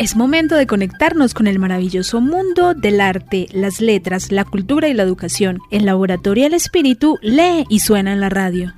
Es momento de conectarnos con el maravilloso mundo del arte, las letras, la cultura y la educación. El Laboratorio del Espíritu lee y suena en la radio.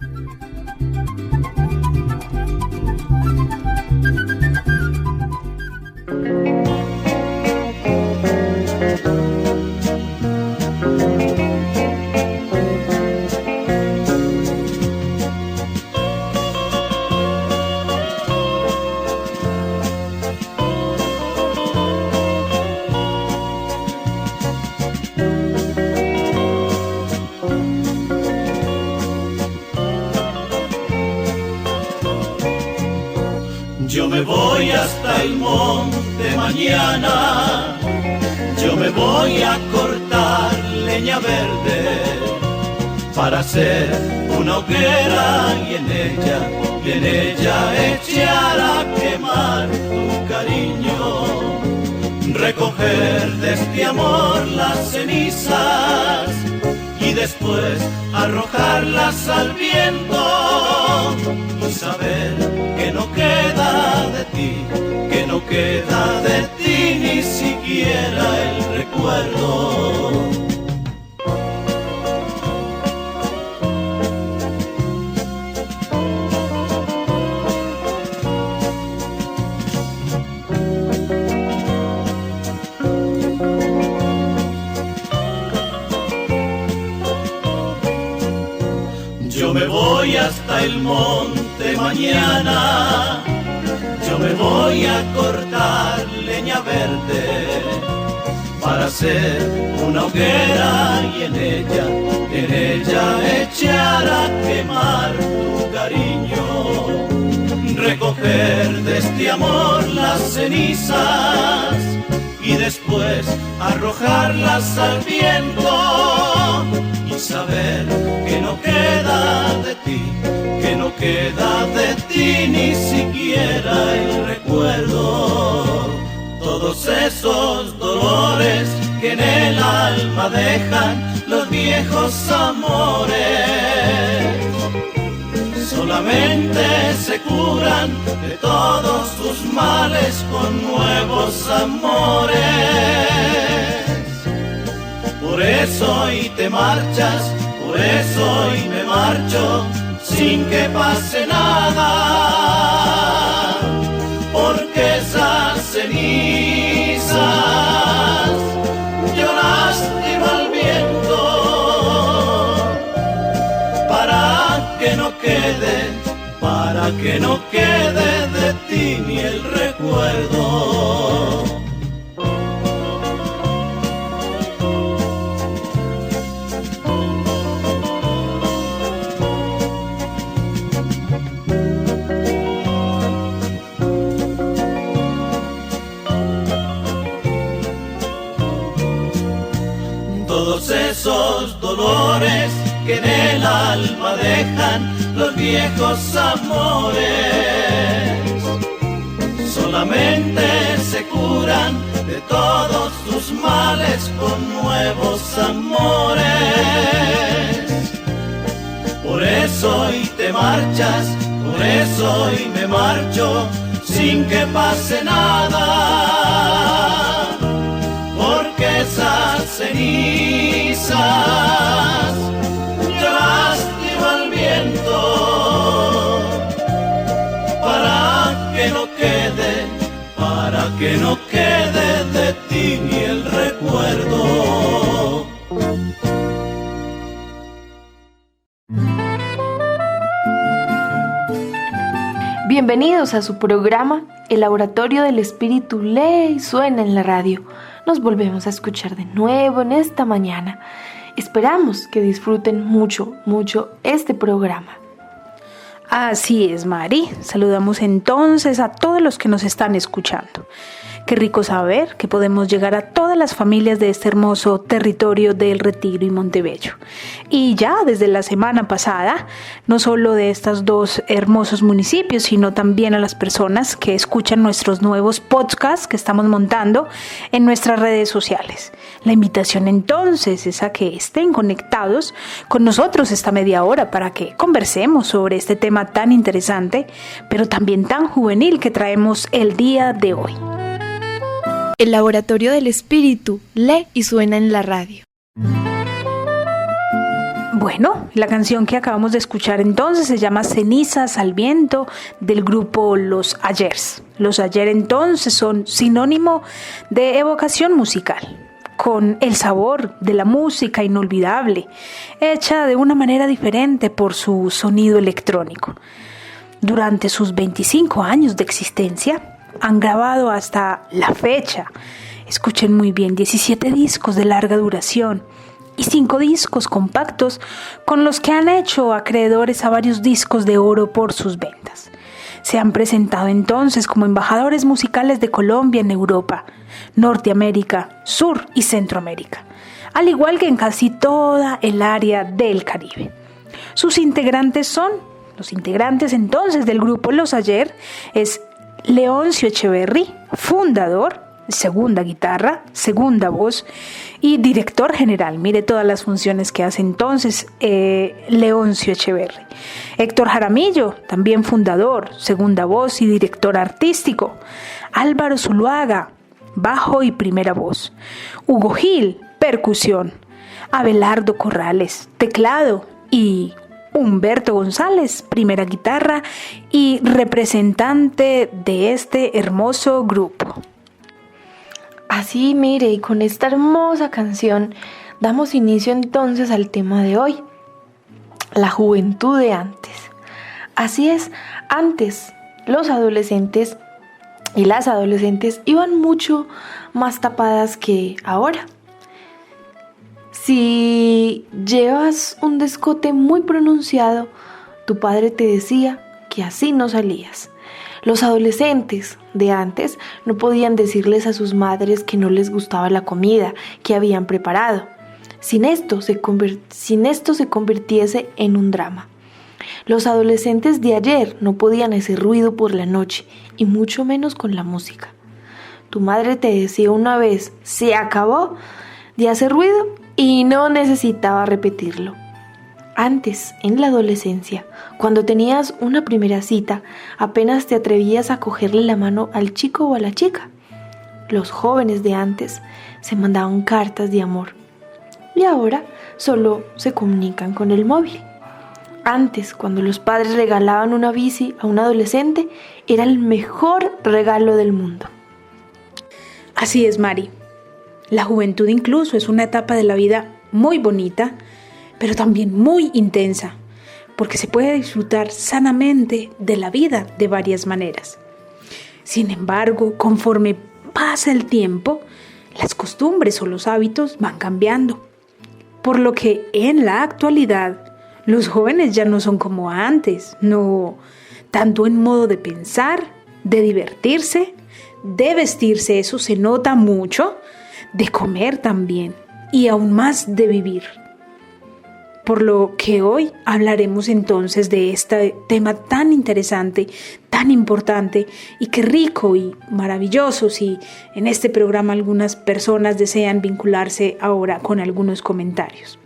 Yo me voy hasta el monte mañana, yo me voy a cortar leña verde para hacer una hoguera y en ella echar a quemar tu cariño, recoger de este amor las cenizas y después arrojarlas al viento y saber que no queda de ti, que no queda de ti ni siquiera el recuerdo. Yo me voy hasta el monte mañana, yo me voy a cortar leña verde para hacer una hoguera y en ella echar a quemar tu cariño, recoger de este amor las cenizas y después arrojarlas al viento y saber que no queda de ti, que no queda de ti ni siquiera el recuerdo. Todos esos dolores que en el alma dejan los viejos amores solamente se curan de todos tus males con nuevos amores. Por eso hoy te marchas, por eso hoy me marcho sin que pase nada, porque esas cenizas yo lastimo al viento para que no quede de ti ni el recuerdo. Todos esos dolores que en el alma dejan los viejos amores solamente se curan de todos tus males con nuevos amores. Por eso hoy te marchas, por eso hoy me marcho sin que pase nada, porque esas cenizas yo lastimo al viento para que no quede de ti ni el recuerdo. Bienvenidos a su programa El Laboratorio del Espíritu lee y suena en la radio. Nos volvemos a escuchar de nuevo en esta mañana. Esperamos que disfruten mucho este programa. Así es, Mari. Saludamos entonces a todos los que nos están escuchando. Qué rico saber que podemos llegar a todas las familias de este hermoso territorio del Retiro y Montebello. Y ya desde la semana pasada, no solo de estos dos hermosos municipios, sino también a las personas que escuchan nuestros nuevos podcasts que estamos montando en nuestras redes sociales. La invitación entonces es a que estén conectados con nosotros esta media hora para que conversemos sobre este tema tan interesante, pero también tan juvenil que traemos el día de hoy. El Laboratorio del Espíritu lee y suena en la radio. Bueno, la canción que acabamos de escuchar entonces se llama Cenizas al Viento del grupo Los Ayers. Los Ayer entonces son sinónimo de evocación musical, con el sabor de la música inolvidable, hecha de una manera diferente por su sonido electrónico. Durante sus 25 años de existencia, han grabado hasta la fecha, escuchen muy bien, 17 discos de larga duración y 5 discos compactos con los que han hecho acreedores a varios discos de oro por sus ventas. Se han presentado entonces como embajadores musicales de Colombia en Europa, Norteamérica, Sur y Centroamérica, al igual que en casi toda el área del Caribe. Sus integrantes son, los integrantes entonces del grupo Los Ayer, es Leoncio Echeverry, fundador, segunda guitarra, segunda voz y director general. Mire todas las funciones que hace entonces Leoncio Echeverry. Héctor Jaramillo, también fundador, segunda voz y director artístico. Álvaro Zuluaga, bajo y primera voz. Hugo Gil, percusión. Abelardo Corrales, teclado. Y Humberto González, primera guitarra y representante de este hermoso grupo. Así, mire, y con esta hermosa canción damos inicio entonces al tema de hoy, la juventud de antes. Así es, antes los adolescentes y las adolescentes iban mucho más tapadas que ahora. Si llevas un descote muy pronunciado, tu padre te decía que así no salías. Los adolescentes de antes no podían decirles a sus madres que no les gustaba la comida que habían preparado. Sin esto se convirtiese en un drama. Los adolescentes de ayer no podían hacer ruido por la noche y mucho menos con la música. Tu madre te decía una vez, se acabó de hacer ruido y no necesitaba repetirlo. Antes, en la adolescencia, cuando tenías una primera cita, apenas te atrevías a cogerle la mano al chico o a la chica. Los jóvenes de antes se mandaban cartas de amor y ahora solo se comunican con el móvil. Antes, cuando los padres regalaban una bici a un adolescente, era el mejor regalo del mundo. Así es, Mari. La juventud incluso es una etapa de la vida muy bonita, pero también muy intensa, porque se puede disfrutar sanamente de la vida de varias maneras. Sin embargo, conforme pasa el tiempo, las costumbres o los hábitos van cambiando, por lo que en la actualidad los jóvenes ya no son como antes, no tanto en modo de pensar, de divertirse, de vestirse, eso se nota mucho, de comer también y aún más de vivir. Por lo que hoy hablaremos entonces de este tema tan interesante, tan importante y qué rico y maravilloso si en este programa algunas personas desean vincularse ahora con algunos comentarios.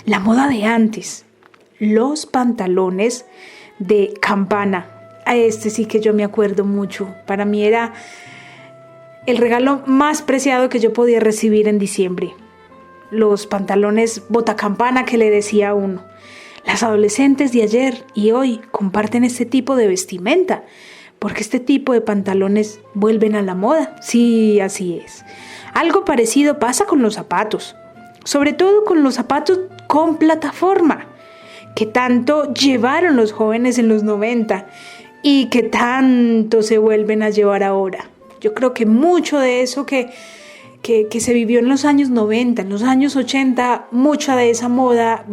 La moda de antes, los pantalones de campana. A este sí que yo me acuerdo mucho. Para mí era el regalo más preciado que yo podía recibir en diciembre. Los pantalones botacampana que le decía a uno. Las adolescentes de ayer y hoy comparten este tipo de vestimenta, porque este tipo de pantalones vuelven a la moda. Sí, así es. Algo parecido pasa con los zapatos, sobre todo con los zapatos con plataforma, que tanto llevaron los jóvenes en los 90 y que tanto se vuelven a llevar ahora. Yo creo que mucho de eso que se vivió en los años 90, en los años 80, mucha de esa moda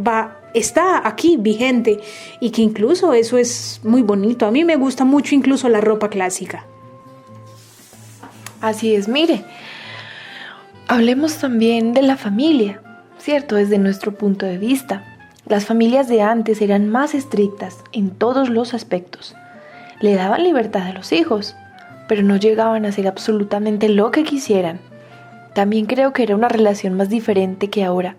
está aquí vigente y que incluso eso es muy bonito. A mí me gusta mucho incluso la ropa clásica. Así es, mire, hablemos también de la familia, ¿cierto? Desde nuestro punto de vista. Las familias de antes eran más estrictas en todos los aspectos. Le daban libertad a los hijos, pero no llegaban a hacer absolutamente lo que quisieran. También creo que era una relación más diferente que ahora.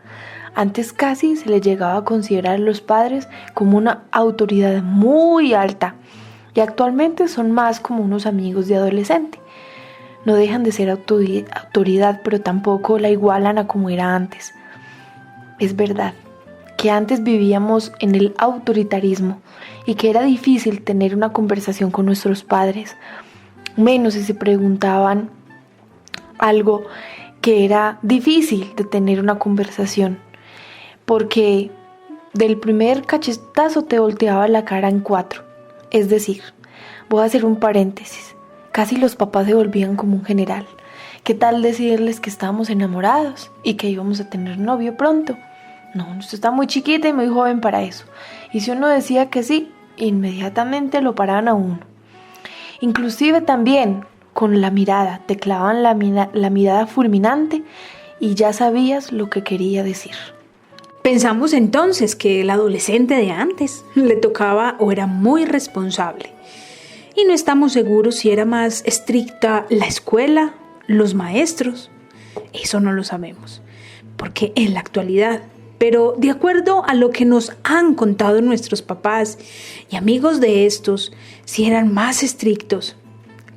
Antes casi se les llegaba a considerar a los padres como una autoridad muy alta y actualmente son más como unos amigos de adolescente. no dejan de ser autoridad, pero tampoco la igualan a como era antes. Es verdad que antes vivíamos en el autoritarismo y que era difícil tener una conversación con nuestros padres, menos si se preguntaban algo que era difícil de tener una conversación, porque del primer cachetazo te volteaba la cara en 4. Es decir, voy a hacer un paréntesis, casi los papás se volvían como un general. ¿Qué tal decirles que estábamos enamorados y que íbamos a tener novio pronto? No, usted está muy chiquita y muy joven para eso. Y si uno decía que sí, inmediatamente lo paraban a uno. Inclusive también con la mirada, te clavaban la mirada fulminante y ya sabías lo que quería decir. Pensamos entonces que el adolescente de antes le tocaba o era muy responsable. Y no estamos seguros si era más estricta la escuela, los maestros. Eso no lo sabemos, porque en la actualidad, pero de acuerdo a lo que nos han contado nuestros papás y amigos de estos, si eran más estrictos.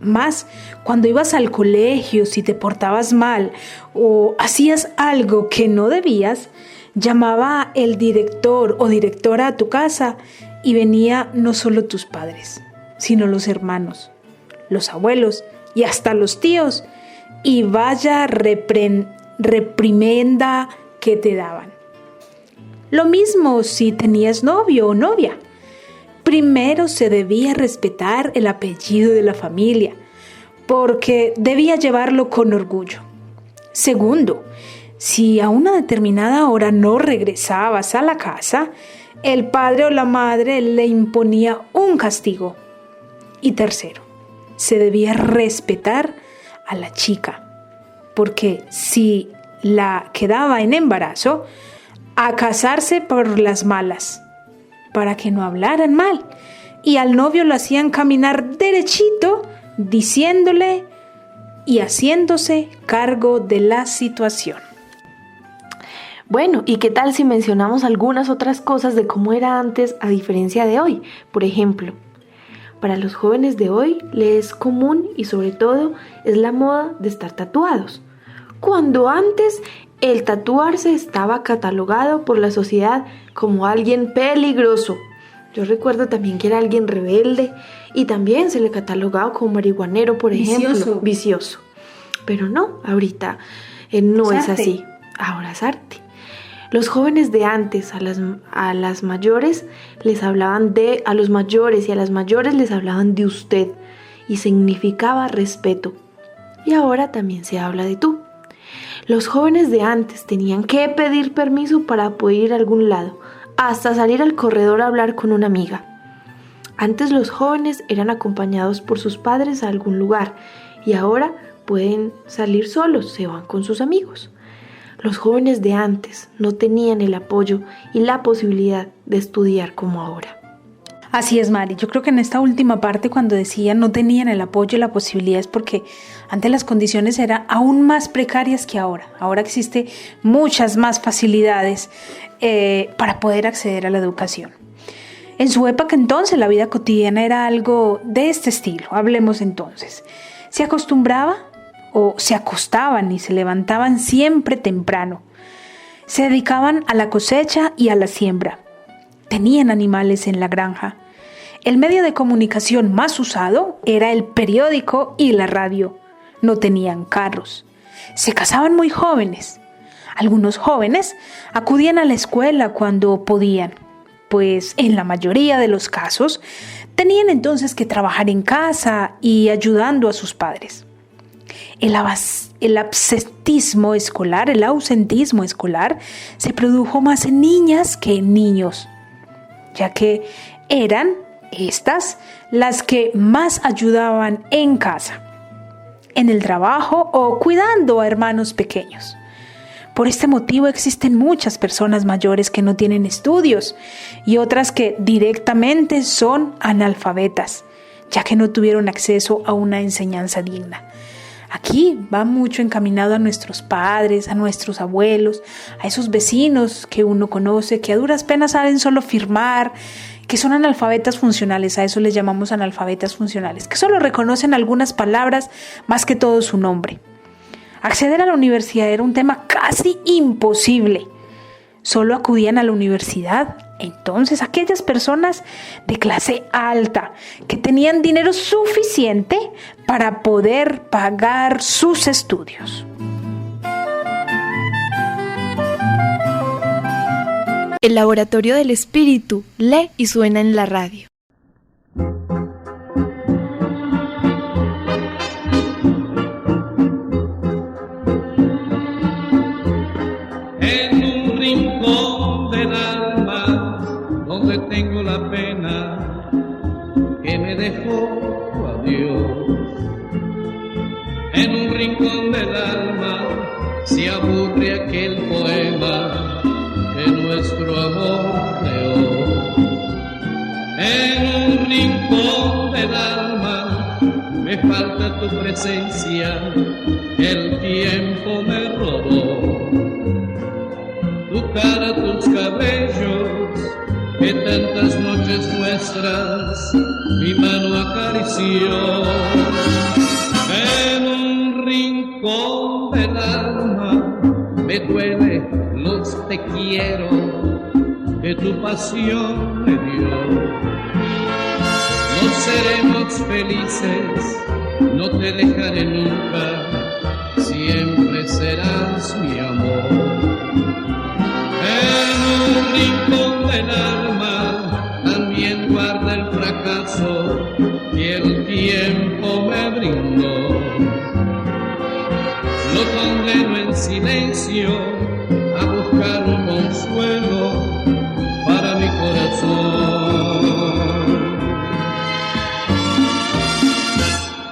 Más cuando ibas al colegio, si te portabas mal o hacías algo que no debías, llamaba el director o directora a tu casa y venía no solo tus padres, sino los hermanos, los abuelos y hasta los tíos. Y vaya reprimenda que te daban. Lo mismo si tenías novio o novia. Primero se debía respetar el apellido de la familia, porque debía llevarlo con orgullo. Segundo, si a una determinada hora no regresabas a la casa, el padre o la madre le imponía un castigo. Y tercero, se debía respetar a la chica, porque si la quedaba en embarazo, a casarse por las malas, para que no hablaran mal, y al novio lo hacían caminar derechito, diciéndole y haciéndose cargo de la situación. Bueno, ¿y qué tal si mencionamos algunas otras cosas de cómo era antes a diferencia de hoy? Por ejemplo, para los jóvenes de hoy les es común y sobre todo es la moda de estar tatuados, cuando antes el tatuarse estaba catalogado por la sociedad como alguien peligroso. Yo recuerdo también que era alguien rebelde y también se le catalogaba como marihuanero, por ejemplo. Vicioso. Pero no, ahorita no es así. Ahora es arte. Los jóvenes de antes a las mayores les hablaban a los mayores y a las mayores les hablaban de usted y significaba respeto. Y ahora también se habla de tú. Los jóvenes de antes tenían que pedir permiso para poder ir a algún lado, hasta salir al corredor a hablar con una amiga. Antes los jóvenes eran acompañados por sus padres a algún lugar y ahora pueden salir solos, se van con sus amigos. Los jóvenes de antes no tenían el apoyo y la posibilidad de estudiar como ahora. Así es, Mari. Yo creo que en esta última parte, cuando decía no tenían el apoyo y la posibilidad, es porque antes las condiciones eran aún más precarias que ahora. Ahora existen muchas más facilidades para poder acceder a la educación. En su época entonces la vida cotidiana era algo de este estilo. Hablemos entonces. Se acostumbraba o se acostaban y se levantaban siempre temprano. Se dedicaban a la cosecha y a la siembra. Tenían animales en la granja. El medio de comunicación más usado era el periódico y la radio. No tenían carros. Se casaban muy jóvenes. Algunos jóvenes acudían a la escuela cuando podían, pues en la mayoría de los casos tenían entonces que trabajar en casa y ayudando a sus padres. El ausentismo escolar se produjo más en niñas que en niños, ya que eran estas las que más ayudaban en casa, en el trabajo o cuidando a hermanos pequeños. Por este motivo existen muchas personas mayores que no tienen estudios y otras que directamente son analfabetas, ya que no tuvieron acceso a una enseñanza digna. Aquí va mucho encaminado a nuestros padres, a nuestros abuelos, a esos vecinos que uno conoce, que a duras penas saben solo firmar, que son analfabetas funcionales, a eso les llamamos analfabetas funcionales, que solo reconocen algunas palabras más que todo su nombre. Acceder a la universidad era un tema casi imposible. Solo acudían a la universidad entonces aquellas personas de clase alta que tenían dinero suficiente para poder pagar sus estudios. El Laboratorio del Espíritu lee y suena en la radio. En un rincón del alma donde tengo la pena que me dejó tu adiós. En un rincón del alma se aburre aquel poema que nuestro amor creó. En un rincón del alma me falta tu presencia, el tiempo me robó. Tu cara, tus cabellos, que tantas noches nuestras mi mano acarició. En un rincón del alma me duele los te quiero que tu pasión me dio. No seremos felices, no te dejaré nunca, siempre serás mi amor. En un rincón del alma también guarda el fracaso que el tiempo me brindó. Lo condeno en silencio a buscar un consuelo para mi corazón.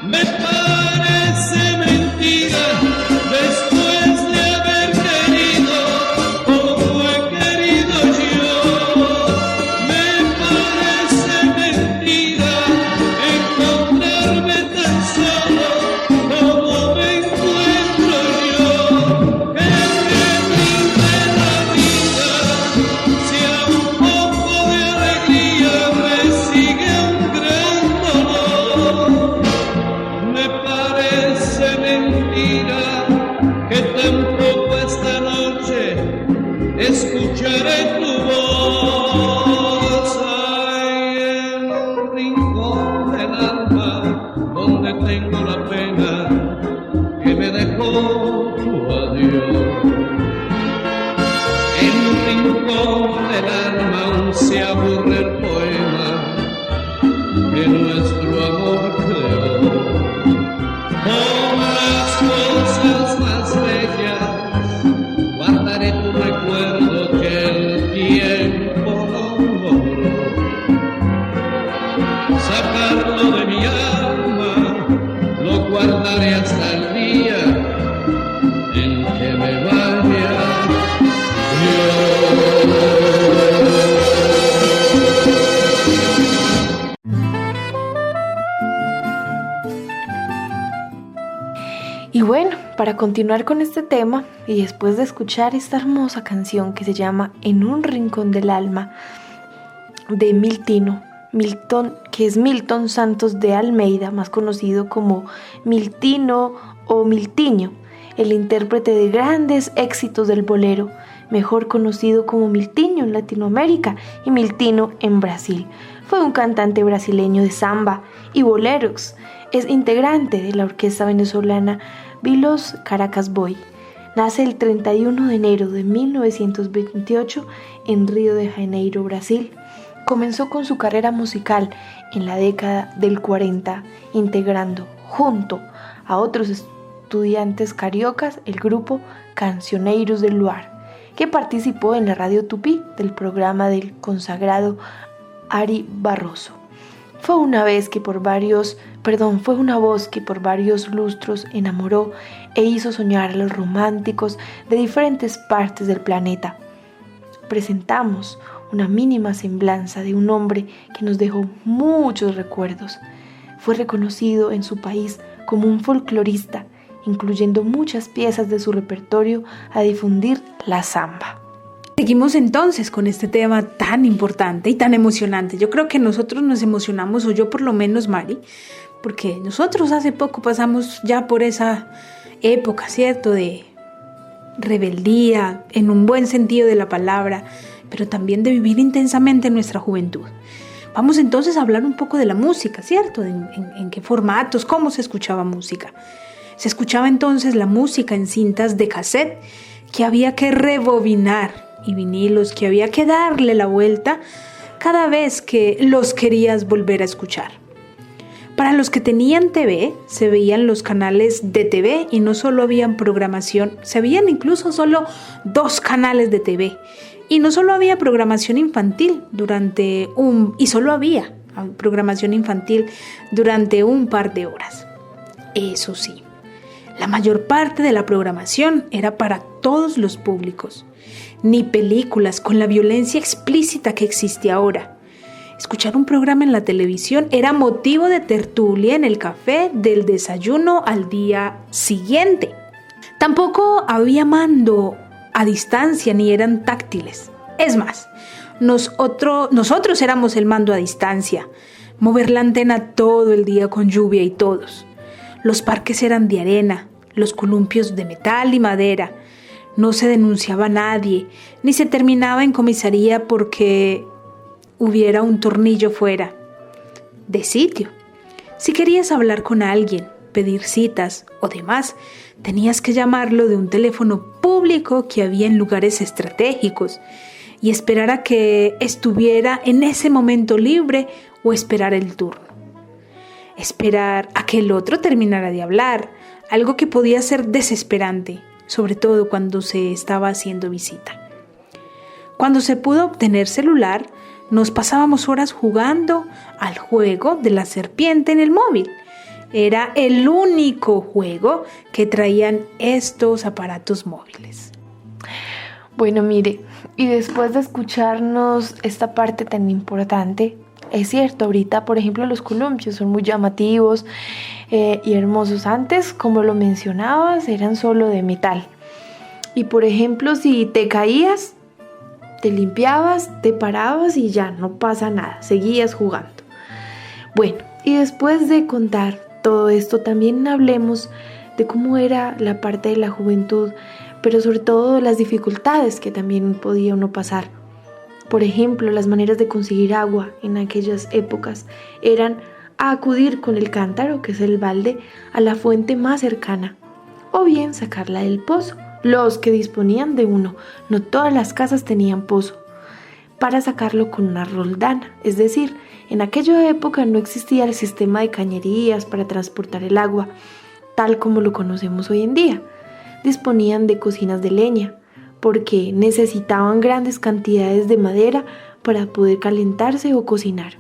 Me parece mentira después de haber querido como he querido yo. Me parece mentira encontrarme tan solo como me encuentro yo. Que me brinde la vida, si a un poco de alegría me sigue un gran dolor. Me parece mentira que tampoco esta noche escucharé tu voz. Ay, en un rincón del alma donde tengo la pena que me dejó tu adiós. En un rincón del alma aún se aburre el poema que nuestro amor creó. Con las cosas más bellas guardaré tu recuerdo que el tiempo no logró. Sacarlo de mi alma lo guardaré hasta el día en que me vaya yo. Y bueno, para continuar con este tema y después de escuchar esta hermosa canción que se llama En un rincón del alma de Milton, que es Milton Santos de Almeida, más conocido como Miltino o Miltiño, el intérprete de grandes éxitos del bolero, mejor conocido como Miltiño en Latinoamérica y Miltino en Brasil. Fue un cantante brasileño de samba y boleros. Es integrante de la orquesta venezolana Vilos Caracas Boy. Nace el 31 de enero de 1928 en Río de Janeiro, Brasil. Comenzó con su carrera musical en la década del 40, integrando junto a otros estudiantes cariocas el grupo Cancioneiros del Luar, que participó en la radio Tupí del programa del consagrado Ari Barroso. Fue una voz que por varios lustros enamoró e hizo soñar a los románticos de diferentes partes del planeta. Presentamos una mínima semblanza de un hombre que nos dejó muchos recuerdos. Fue reconocido en su país como un folclorista, incluyendo muchas piezas de su repertorio a difundir la samba. seguimos entonces con este tema tan importante y tan emocionante. Yo creo que nosotros nos emocionamos, o yo por lo menos, Mari, porque nosotros hace poco pasamos ya por esa época, ¿cierto?, de rebeldía, en un buen sentido de la palabra, pero también de vivir intensamente nuestra juventud. Vamos entonces a hablar un poco de la música, ¿cierto? ¿En qué formatos? ¿Cómo se escuchaba música? Se escuchaba entonces la música en cintas de cassette que había que rebobinar y vinilos que había que darle la vuelta cada vez que los querías volver a escuchar. Para los que tenían TV, se veían los canales de TV y no solo habían programación, se veían incluso solo 2 canales de TV. Y no solo había programación infantil solo había programación infantil durante un par de horas. Eso sí, la mayor parte de la programación era para todos los públicos. Ni películas con la violencia explícita que existe ahora. Escuchar un programa en la televisión era motivo de tertulia en el café del desayuno al día siguiente. Tampoco había mando a distancia ni eran táctiles. Es más, nosotros éramos el mando a distancia. Mover la antena todo el día con lluvia y todos. Los parques eran de arena, los columpios de metal y madera. No se denunciaba a nadie, ni se terminaba en comisaría porque hubiera un tornillo fuera de sitio. Si querías hablar con alguien, pedir citas o demás, tenías que llamarlo de un teléfono público que había en lugares estratégicos y esperar a que estuviera en ese momento libre o esperar el turno. Esperar a que el otro terminara de hablar, algo que podía ser desesperante, sobre todo cuando se estaba haciendo visita. Cuando se pudo obtener celular, nos pasábamos horas jugando al juego de la serpiente en el móvil. Era el único juego que traían estos aparatos móviles. Bueno, mire, y después de escucharnos esta parte tan importante, es cierto, ahorita, por ejemplo, los columpios son muy llamativos y hermosos. Antes, como lo mencionabas, eran solo de metal. Y, por ejemplo, si te caías, te limpiabas, te parabas y ya, no pasa nada, seguías jugando. Bueno, y después de contar todo esto, también hablemos de cómo era la parte de la juventud, pero sobre todo las dificultades que también podía uno pasar. Por ejemplo, las maneras de conseguir agua en aquellas épocas eran acudir con el cántaro, que es el balde, a la fuente más cercana, o bien sacarla del pozo. Los que disponían de uno, no todas las casas tenían pozo, para sacarlo con una roldana. Es decir, en aquella época no existía el sistema de cañerías para transportar el agua, tal como lo conocemos hoy en día. Disponían de cocinas de leña, porque necesitaban grandes cantidades de madera para poder calentarse o cocinar.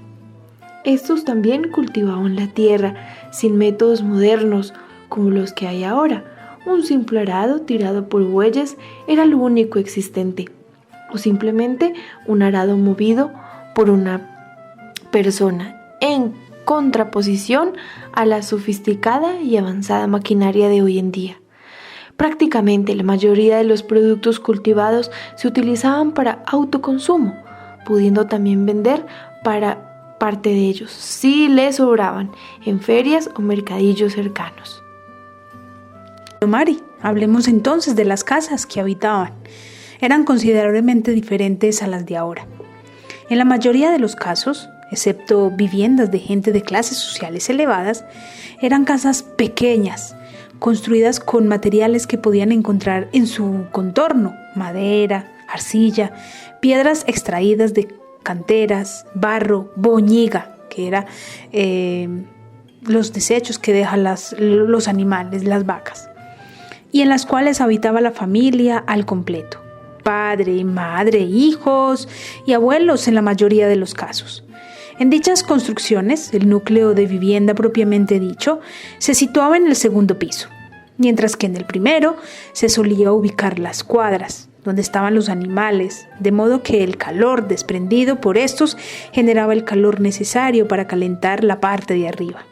Estos también cultivaban la tierra sin métodos modernos como los que hay ahora. Un simple arado tirado por bueyes era lo único existente, o simplemente un arado movido por una persona, en contraposición a la sofisticada y avanzada maquinaria de hoy en día. Prácticamente la mayoría de los productos cultivados se utilizaban para autoconsumo, pudiendo también vender para parte de ellos, si les sobraban, en ferias o mercadillos cercanos. Mari, hablemos entonces de las casas que habitaban. Eran considerablemente diferentes a las de ahora. En la mayoría de los casos, excepto viviendas de gente de clases sociales elevadas, eran casas pequeñas, construidas con materiales que podían encontrar en su contorno: madera, arcilla, piedras extraídas de canteras, barro, boñiga, que era los desechos que dejan los animales, las vacas, y en las cuales habitaba la familia al completo: padre, madre, hijos y abuelos en la mayoría de los casos. En dichas construcciones, el núcleo de vivienda propiamente dicho se situaba en el segundo piso, mientras que en el primero se solía ubicar las cuadras, donde estaban los animales, de modo que el calor desprendido por estos generaba el calor necesario para calentar la parte de arriba,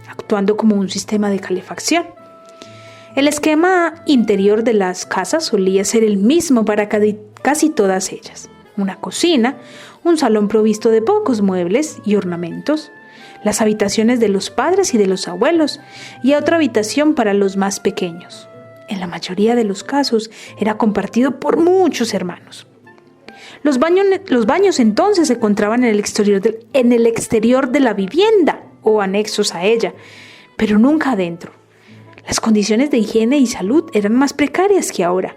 actuando como un sistema de calefacción. El esquema interior de las casas solía ser el mismo para casi todas ellas. Una cocina, un salón provisto de pocos muebles y ornamentos, las habitaciones de los padres y de los abuelos, y otra habitación para los más pequeños. En la mayoría de los casos era compartido por muchos hermanos. Los baños entonces se encontraban en el exterior de la vivienda o anexos a ella, pero nunca adentro. Las condiciones de higiene y salud eran más precarias que ahora,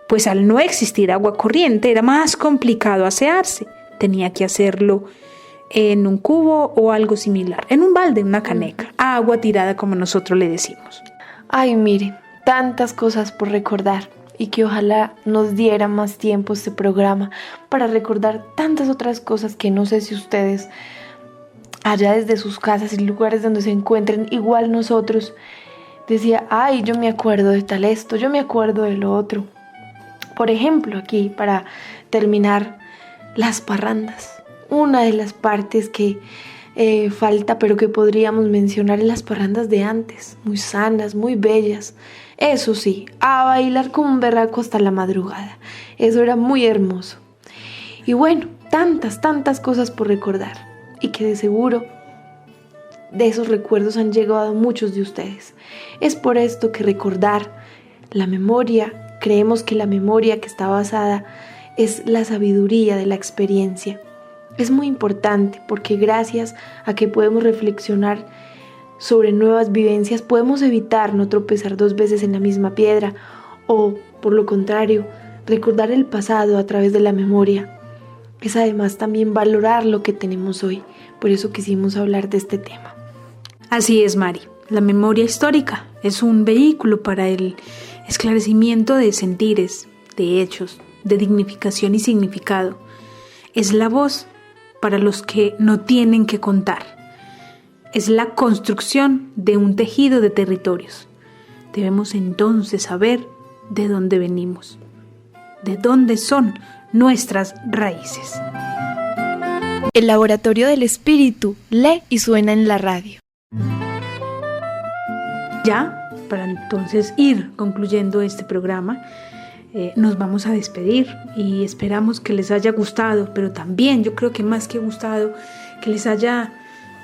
pues al no existir agua corriente era más complicado asearse. Tenía que hacerlo en un cubo o algo similar, en un balde, una caneca, agua tirada como nosotros le decimos. Ay, mire, tantas cosas por recordar y que ojalá nos diera más tiempo este programa para recordar tantas otras cosas que no sé si ustedes allá desde sus casas y lugares donde se encuentren igual nosotros decía, ay, yo me acuerdo de tal esto, yo me acuerdo de lo otro. Por ejemplo, aquí para terminar, las parrandas. Una de las partes que falta pero que podríamos mencionar en las parrandas de antes, muy sanas, muy bellas. Eso sí, a bailar como un berraco hasta la madrugada. Eso era muy hermoso. Y bueno, tantas cosas por recordar y que de seguro de esos recuerdos han llegado a muchos de ustedes. Es por esto que recordar la memoria, creemos que la memoria que está basada es la sabiduría de la experiencia. Es muy importante porque gracias a que podemos reflexionar sobre nuevas vivencias, podemos evitar no tropezar 2 veces en la misma piedra o, por lo contrario, recordar el pasado a través de la memoria. Es además también valorar lo que tenemos hoy. Por eso quisimos hablar de este tema. Así es, Mari. La memoria histórica es un vehículo para el esclarecimiento de sentires, de hechos, de dignificación y significado. Es la voz para los que no tienen que contar. Es la construcción de un tejido de territorios. Debemos entonces saber de dónde venimos, de dónde son nuestras raíces. El Laboratorio del Espíritu lee y suena en la radio. Ya, para entonces ir concluyendo este programa, nos vamos a despedir y esperamos que les haya gustado, pero también yo creo que más que gustado, que les haya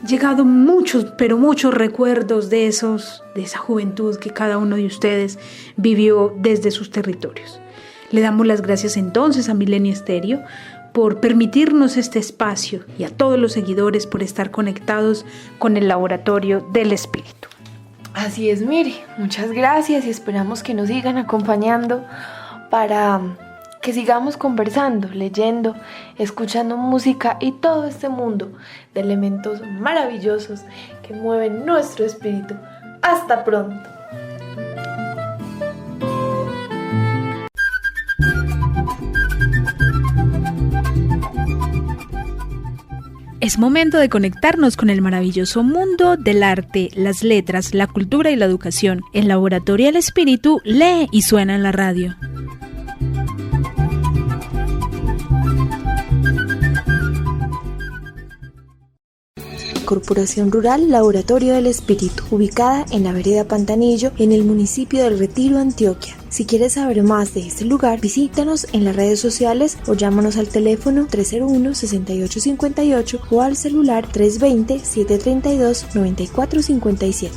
llegado muchos recuerdos de esa juventud que cada uno de ustedes vivió desde sus territorios. Le damos las gracias entonces a Milenio Estéreo por permitirnos este espacio y a todos los seguidores por estar conectados con el Laboratorio del Espíritu. Así es, Miri, muchas gracias y esperamos que nos sigan acompañando para que sigamos conversando, leyendo, escuchando música y todo este mundo de elementos maravillosos que mueven nuestro espíritu. ¡Hasta pronto! Es momento de conectarnos con el maravilloso mundo del arte, las letras, la cultura y la educación. El Laboratorio del Espíritu lee y suena en la radio. Corporación Rural Laboratorio del Espíritu, ubicada en la vereda Pantanillo, en el municipio del Retiro, Antioquia. Si quieres saber más de este lugar, visítanos en las redes sociales o llámanos al teléfono 301-6858 o al celular 320-732-9457.